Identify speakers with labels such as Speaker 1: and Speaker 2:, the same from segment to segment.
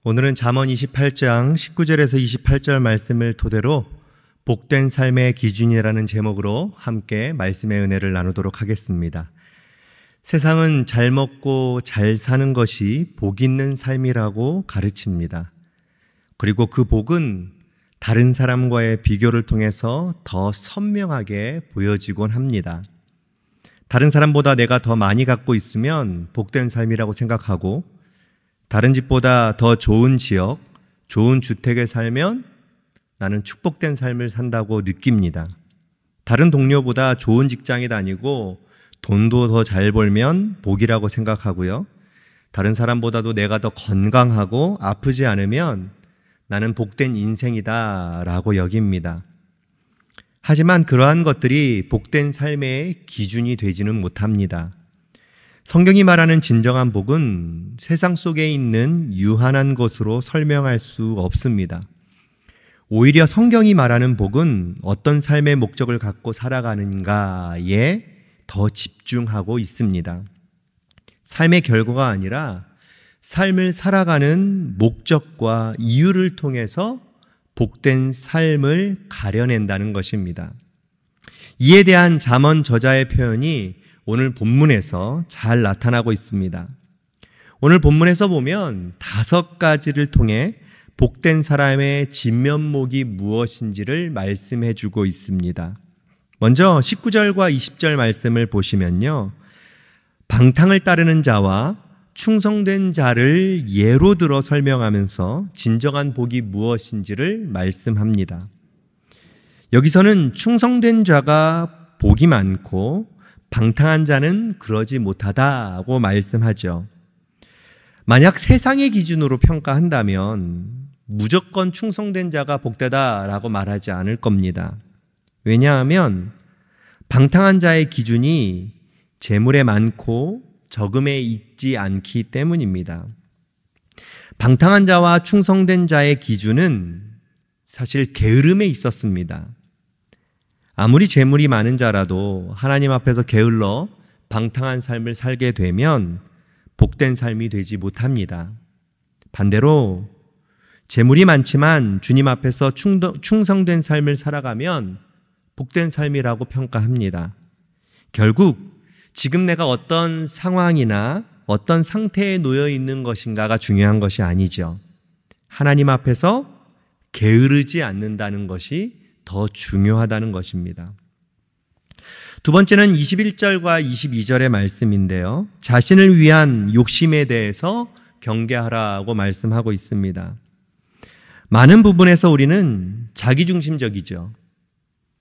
Speaker 1: 오늘은 잠언 28장 19절에서 28절 말씀을 토대로 복된 삶의 기준이라는 제목으로 함께 말씀의 은혜를 나누도록 하겠습니다. 세상은 잘 먹고 잘 사는 것이 복 있는 삶이라고 가르칩니다. 그리고 그 복은 다른 사람과의 비교를 통해서 더 선명하게 보여지곤 합니다. 다른 사람보다 내가 더 많이 갖고 있으면 복된 삶이라고 생각하고, 다른 집보다 더 좋은 지역, 좋은 주택에 살면 나는 축복된 삶을 산다고 느낍니다. 다른 동료보다 좋은 직장에 다니고 돈도 더 잘 벌면 복이라고 생각하고요. 다른 사람보다도 내가 더 건강하고 아프지 않으면 나는 복된 인생이다 라고 여깁니다. 하지만 그러한 것들이 복된 삶의 기준이 되지는 못합니다. 성경이 말하는 진정한 복은 세상 속에 있는 유한한 것으로 설명할 수 없습니다. 오히려 성경이 말하는 복은 어떤 삶의 목적을 갖고 살아가는가에 더 집중하고 있습니다. 삶의 결과가 아니라 삶을 살아가는 목적과 이유를 통해서 복된 삶을 가려낸다는 것입니다. 이에 대한 잠언 저자의 표현이 오늘 본문에서 잘 나타나고 있습니다. 오늘 본문에서 보면 5가지를 통해 복된 사람의 진면목이 무엇인지를 말씀해 주고 있습니다. 먼저 19절과 20절 말씀을 보시면요, 방탕을 따르는 자와 충성된 자를 예로 들어 설명하면서 진정한 복이 무엇인지를 말씀합니다. 여기서는 충성된 자가 복이 많고 방탕한 자는 그러지 못하다고 말씀하죠. 만약 세상의 기준으로 평가한다면 무조건 충성된 자가 복되다라고 말하지 않을 겁니다. 왜냐하면 방탕한 자의 기준이 재물에 많고 적음에 있지 않기 때문입니다. 방탕한 자와 충성된 자의 기준은 사실 게으름에 있었습니다. 아무리 재물이 많은 자라도 하나님 앞에서 게을러 방탕한 삶을 살게 되면 복된 삶이 되지 못합니다. 반대로 재물이 많지만 주님 앞에서 충성된 삶을 살아가면 복된 삶이라고 평가합니다. 결국 지금 내가 어떤 상황이나 어떤 상태에 놓여 있는 것인가가 중요한 것이 아니죠. 하나님 앞에서 게으르지 않는다는 것이 더 중요하다는 것입니다. 두 번째는 21절과 22절의 말씀인데요, 자신을 위한 욕심에 대해서 경계하라고 말씀하고 있습니다. 많은 부분에서 우리는 자기중심적이죠.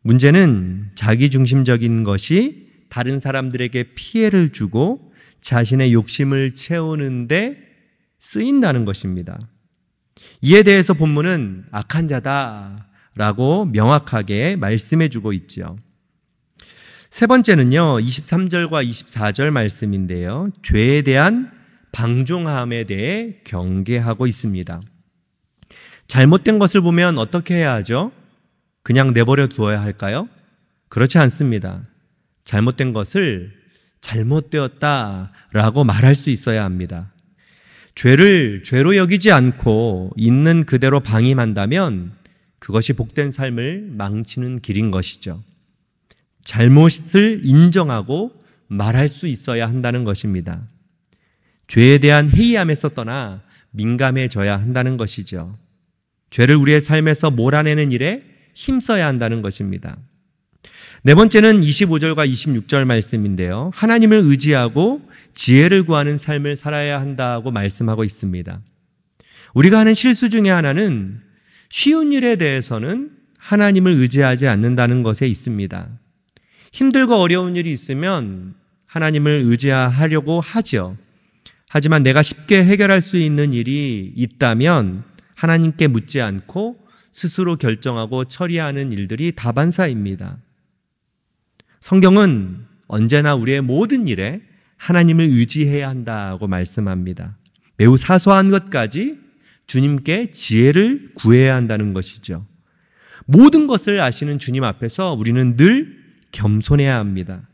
Speaker 1: 문제는 자기중심적인 것이 다른 사람들에게 피해를 주고 자신의 욕심을 채우는데 쓰인다는 것입니다. 이에 대해서 본문은 악한 자다 라고 명확하게 말씀해 주고 있죠. 세 번째는요, 23절과 24절 말씀인데요, 죄에 대한 방종함에 대해 경계하고 있습니다. 잘못된 것을 보면 어떻게 해야 하죠? 그냥 내버려 두어야 할까요? 그렇지 않습니다. 잘못된 것을 잘못되었다라고 말할 수 있어야 합니다. 죄를 죄로 여기지 않고 있는 그대로 방임한다면 그것이 복된 삶을 망치는 길인 것이죠. 잘못을 인정하고 말할 수 있어야 한다는 것입니다. 죄에 대한 회의함에서 떠나 민감해져야 한다는 것이죠. 죄를 우리의 삶에서 몰아내는 일에 힘써야 한다는 것입니다. 네 번째는 25절과 26절 말씀인데요, 하나님을 의지하고 지혜를 구하는 삶을 살아야 한다고 말씀하고 있습니다. 우리가 하는 실수 중에 하나는 쉬운 일에 대해서는 하나님을 의지하지 않는다는 것에 있습니다. 힘들고 어려운 일이 있으면 하나님을 의지하려고 하죠. 하지만 내가 쉽게 해결할 수 있는 일이 있다면 하나님께 묻지 않고 스스로 결정하고 처리하는 일들이 다반사입니다. 성경은 언제나 우리의 모든 일에 하나님을 의지해야 한다고 말씀합니다. 매우 사소한 것까지 주님께 지혜를 구해야 한다는 것이죠. 모든 것을 아시는 주님 앞에서 우리는 늘 겸손해야 합니다.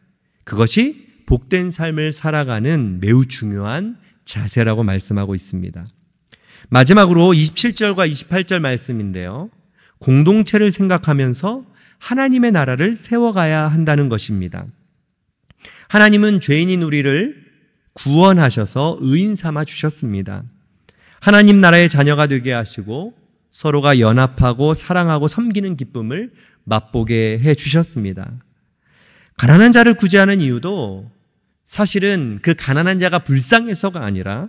Speaker 1: 그것이 복된 삶을 살아가는 매우 중요한 자세라고 말씀하고 있습니다. 마지막으로 27절과 28절 말씀인데요. 공동체를 생각하면서 하나님의 나라를 세워가야 한다는 것입니다. 하나님은 죄인인 우리를 구원하셔서 의인 삼아 주셨습니다. 하나님 나라의 자녀가 되게 하시고 서로가 연합하고 사랑하고 섬기는 기쁨을 맛보게 해 주셨습니다. 가난한 자를 구제하는 이유도 사실은 그 가난한 자가 불쌍해서가 아니라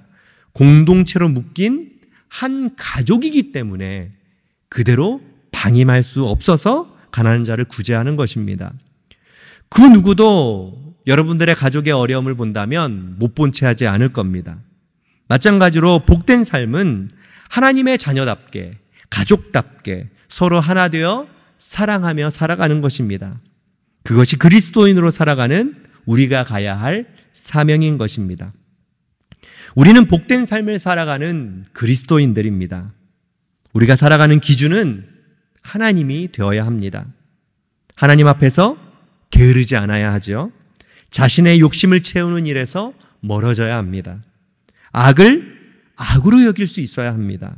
Speaker 1: 공동체로 묶인 한 가족이기 때문에 그대로 방임할 수 없어서 가난한 자를 구제하는 것입니다. 그 누구도 여러분들의 가족의 어려움을 본다면 못 본 채 하지 않을 겁니다. 마찬가지로 복된 삶은 하나님의 자녀답게, 가족답게 서로 하나 되어 사랑하며 살아가는 것입니다. 그것이 그리스도인으로 살아가는 우리가 가야 할 사명인 것입니다. 우리는 복된 삶을 살아가는 그리스도인들입니다. 우리가 살아가는 기준은 하나님이 되어야 합니다. 하나님 앞에서 게으르지 않아야 하죠. 자신의 욕심을 채우는 일에서 멀어져야 합니다. 악을 악으로 여길 수 있어야 합니다.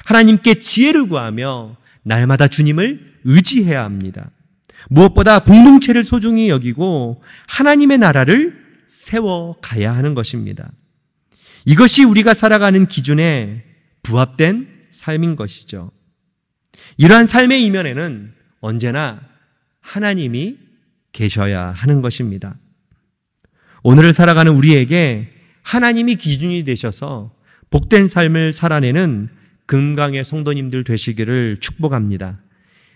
Speaker 1: 하나님께 지혜를 구하며 날마다 주님을 의지해야 합니다. 무엇보다 공동체를 소중히 여기고 하나님의 나라를 세워가야 하는 것입니다. 이것이 우리가 살아가는 기준에 부합된 삶인 것이죠. 이러한 삶의 이면에는 언제나 하나님이 계셔야 하는 것입니다. 오늘을 살아가는 우리에게 하나님이 기준이 되셔서 복된 삶을 살아내는 금강의 성도님들 되시기를 축복합니다.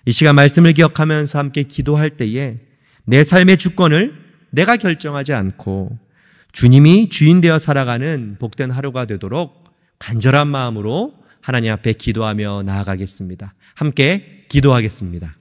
Speaker 1: 이 시간 말씀을 기억하면서 함께 기도할 때에 내 삶의 주권을 내가 결정하지 않고 주님이 주인 되어 살아가는 복된 하루가 되도록 간절한 마음으로 하나님 앞에 기도하며 나아가겠습니다. 함께 기도하겠습니다.